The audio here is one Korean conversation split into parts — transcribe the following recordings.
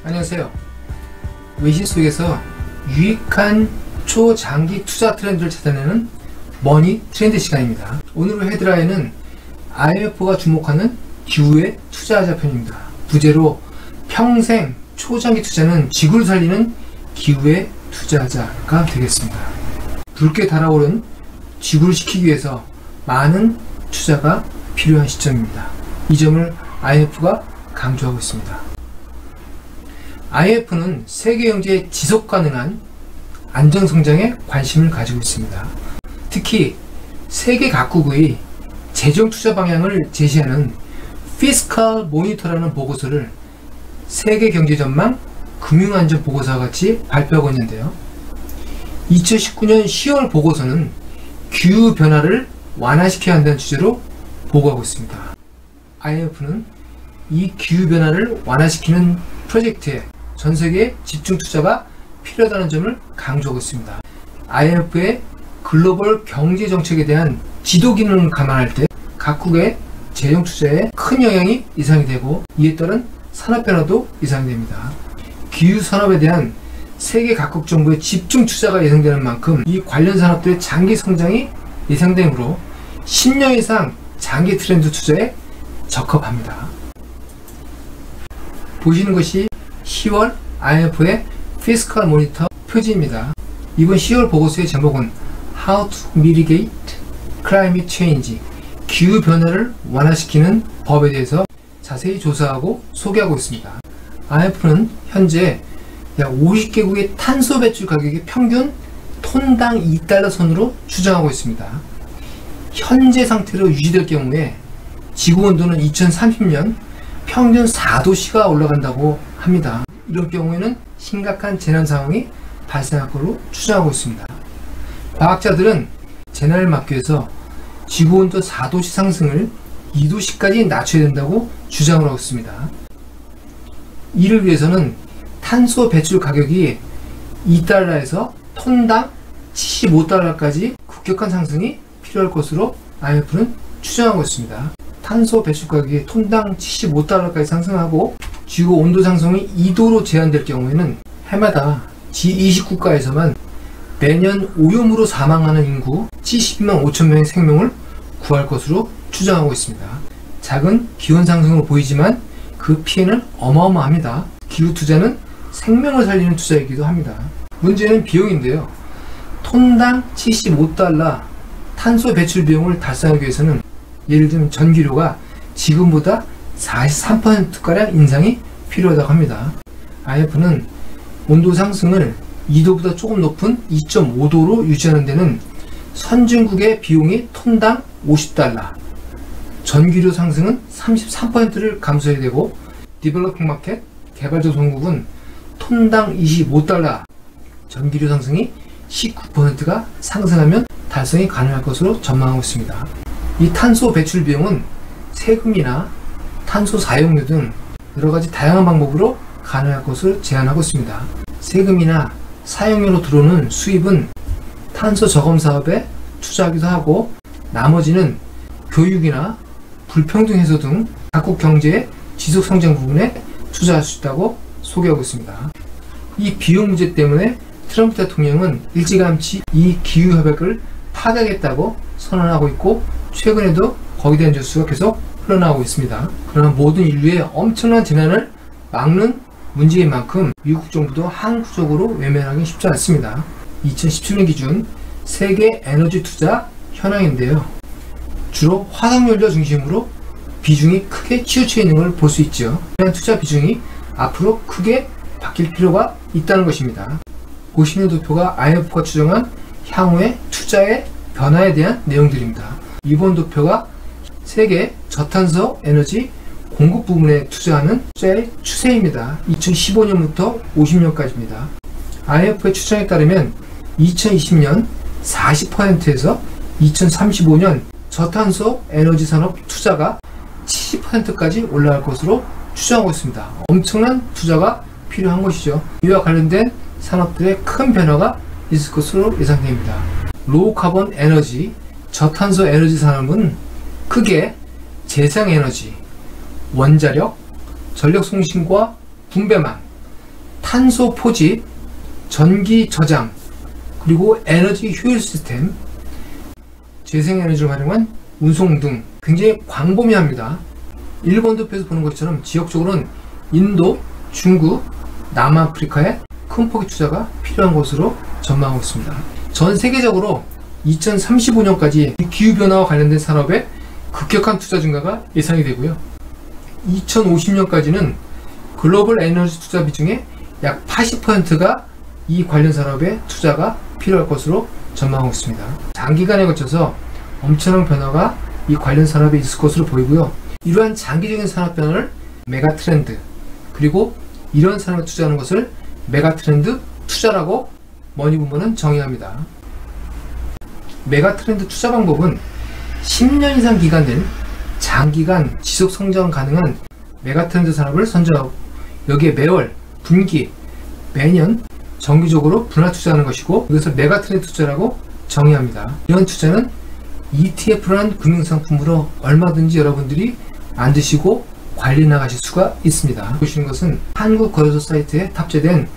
안녕하세요. 외신 속에서 유익한 초장기 투자 트렌드를 찾아내는 머니 트렌드 시간입니다. 오늘의 헤드라인은 IMF가 주목하는 기후에 투자하자 편입니다. 부제로 평생 초장기 투자는 지구를 살리는 기후에 투자하자가 되겠습니다. 붉게 달아오른 지구를 지키기 위해서 많은 투자가 필요한 시점입니다. 이 점을 IMF가 강조하고 있습니다. IMF는 세계 경제의 지속 가능한 안정성장에 관심을 가지고 있습니다. 특히 세계 각국의 재정 투자 방향을 제시하는 피스칼 모니터라는 보고서를 세계 경제 전망 금융안전 보고서와 같이 발표하고 있는데요. 2019년 10월 보고서는 기후 변화를 완화시켜야 한다는 주제로 보고하고 있습니다. IMF는 이 기후 변화를 완화시키는 프로젝트에 전 세계의 집중 투자가 필요하다는 점을 강조하고 있습니다. IMF의 글로벌 경제 정책에 대한 지도 기능을 감안할 때 각국의 재정 투자에 큰 영향이 예상이 되고, 이에 따른 산업 변화도 예상이 됩니다. 기후 산업에 대한 세계 각국 정부의 집중 투자가 예상되는 만큼 이 관련 산업들의 장기 성장이 예상되므로 10년 이상 장기 트렌드 투자에 적합합니다. 보시는 것이 10월 IMF의 피스칼 모니터 표지입니다. 이번 10월 보고서의 제목은 How to Mitigate Climate Change, 기후 변화를 완화시키는 법에 대해서 자세히 조사하고 소개하고 있습니다. IMF는 현재 약 50개국의 탄소 배출 가격이 평균 톤당 2달러 선으로 추정하고 있습니다. 현재 상태로 유지될 경우에 지구 온도는 2030년 평균 4도씨가 올라간다고 합니다. 이런 경우에는 심각한 재난 상황이 발생할 것으로 추정하고 있습니다. 과학자들은 재난을 막기 위해서 지구 온도 4도씨 상승을 2도씨까지 낮춰야 된다고 주장을 하고 있습니다. 이를 위해서는 탄소 배출 가격이 2달러에서 톤당 75달러까지 급격한 상승이 필요할 것으로 IMF는 추정하고 있습니다. 탄소 배출 가격이 톤당 75달러까지 상승하고 지구 온도 상승이 2도로 제한될 경우에는 해마다 G20 국가에서만 매년 오염으로 사망하는 인구 72만 5천 명의 생명을 구할 것으로 추정하고 있습니다. 작은 기온 상승으로 보이지만 그 피해는 어마어마합니다. 기후 투자는 생명을 살리는 투자이기도 합니다. 문제는 비용인데요. 톤당 75달러 탄소 배출 비용을 달성하기 위해서는 예를 들면 전기료가 지금보다 43%가량 인상이 필요하다고 합니다. IMF는 온도 상승을 2도보다 조금 높은 2.5도로 유지하는 데는 선진국의 비용이 톤당 50달러, 전기료 상승은 33%를 감수해야 되고, 디벨로핑 마켓, 개발도상국은 톤당 25달러, 전기료 상승이 19%가 상승하면 달성이 가능할 것으로 전망하고 있습니다. 이 탄소 배출 비용은 세금이나 탄소 사용료 등 여러가지 다양한 방법으로 가능할 것을 제안하고 있습니다. 세금이나 사용료로 들어오는 수입은 탄소 저감 사업에 투자하기도 하고, 나머지는 교육이나 불평등 해소 등 각국 경제의 지속 성장 부분에 투자할 수 있다고 소개하고 있습니다. 이 비용 문제 때문에 트럼프 대통령은 일찌감치 이 기후 협약을 파기하겠다고 선언하고 있고, 최근에도 거기에 대한 뉴스가 계속 흘러나오고 있습니다. 그러나 모든 인류의 엄청난 재난을 막는 문제인 만큼 미국 정부도 항구적으로 외면하기 쉽지 않습니다. 2017년 기준 세계 에너지 투자 현황인데요. 주로 화석연료 중심으로 비중이 크게 치우쳐 있는 걸 볼 수 있죠. 이러한 투자 비중이 앞으로 크게 바뀔 필요가 있다는 것입니다. 보시는 도표가 IMF가 추정한 향후의 투자의 변화에 대한 내용들입니다. 이번 도표가 세계 저탄소 에너지 공급 부분에 투자하는 투자의 추세입니다. 2015년부터 50년까지입니다. IMF의 추정에 따르면 2020년 40%에서 2035년 저탄소 에너지 산업 투자가 70%까지 올라갈 것으로 추정하고 있습니다. 엄청난 투자가 필요한 것이죠. 이와 관련된 산업들의 큰 변화가 있을 것으로 예상됩니다. 로우 카본 에너지, 저탄소 에너지 산업은 크게 재생에너지, 원자력, 전력송신과 분배망, 탄소 포집, 전기 저장, 그리고 에너지 효율 시스템, 재생에너지를 활용한 운송 등 굉장히 광범위합니다. 일본 도표에서 보는 것처럼 지역적으로는 인도, 중국, 남아프리카에 큰 폭의 투자가 필요한 것으로 전망하고 있습니다. 전 세계적으로 2035년까지 기후변화와 관련된 산업에 급격한 투자 증가가 예상이 되고요. 2050년까지는 글로벌 에너지 투자 비중의 약 80%가 이 관련 산업에 투자가 필요할 것으로 전망하고 있습니다. 장기간에 거쳐서 엄청난 변화가 이 관련 산업에 있을 것으로 보이고요. 이러한 장기적인 산업 변화를 메가 트렌드, 그리고 이런 산업에 투자하는 것을 메가 트렌드 투자라고 머니부먼은 정의합니다. 메가 트렌드 투자 방법은 10년 이상 기간 된 장기간 지속 성장 가능한 메가 트렌드 산업을 선정하고 여기에 매월, 분기, 매년 정기적으로 분할 투자하는 것이고, 이것을 메가 트렌드 투자라고 정의합니다. 이런 투자는 ETF라는 금융상품으로 얼마든지 여러분들이 만드시고 관리 나가실 수가 있습니다. 보시는 것은 한국거래소 사이트에 탑재된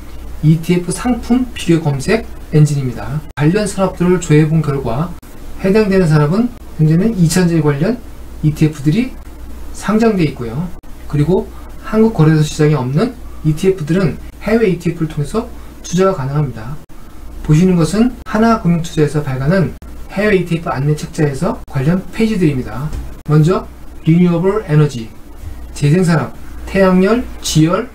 ETF 상품 비교 검색 엔진입니다. 관련 산업들을 조회해 본 결과 해당되는 산업은 현재는 2차전지 관련 ETF들이 상장되어 있고요. 그리고 한국거래소 시장에 없는 ETF들은 해외 ETF를 통해서 투자가 가능합니다. 보시는 것은 하나금융투자에서 발간한 해외 ETF 안내 책자에서 관련 페이지들입니다. 먼저 리뉴어블 에너지, 재생산업, 태양열, 지열,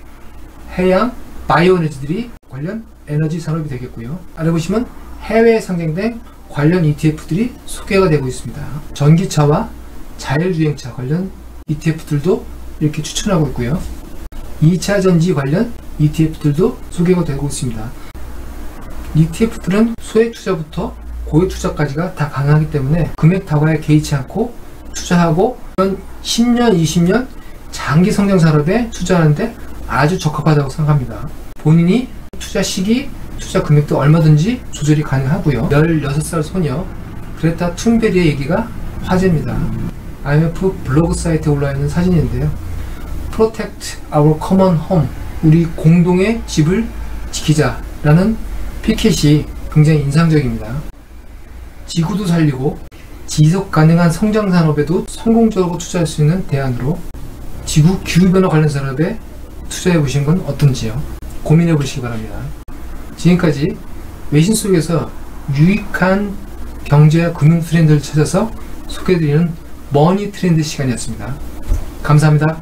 해양, 바이오 에너지들이 관련 에너지 산업이 되겠고요. 아래 보시면 해외에 상장된 관련 ETF들이 소개가 되고 있습니다. 전기차와 자율주행차 관련 ETF들도 이렇게 추천하고 있고요. 2차 전지 관련 ETF들도 소개가 되고 있습니다. ETF들은 소액 투자부터 고액 투자까지가 다 가능하기 때문에 금액 다과에 개의치 않고 투자하고, 이런 10년, 20년 장기 성장 산업에 투자하는데 아주 적합하다고 생각합니다. 본인이 투자 시기, 투자 금액도 얼마든지 조절이 가능하고요. 16살 소녀 그레타 툰베리의 얘기가 화제입니다. IMF 블로그 사이트에 올라 있는 사진인데요. Protect our common home, 우리 공동의 집을 지키자 라는 피켓이 굉장히 인상적입니다. 지구도 살리고 지속 가능한 성장 산업에도 성공적으로 투자할 수 있는 대안으로 지구 기후변화 관련 산업에 투자해 보신 건 어떤지요? 고민해 보시기 바랍니다. 지금까지 외신 속에서 유익한 경제와 금융 트렌드를 찾아서 소개해드리는 머니 트렌드 시간이었습니다. 감사합니다.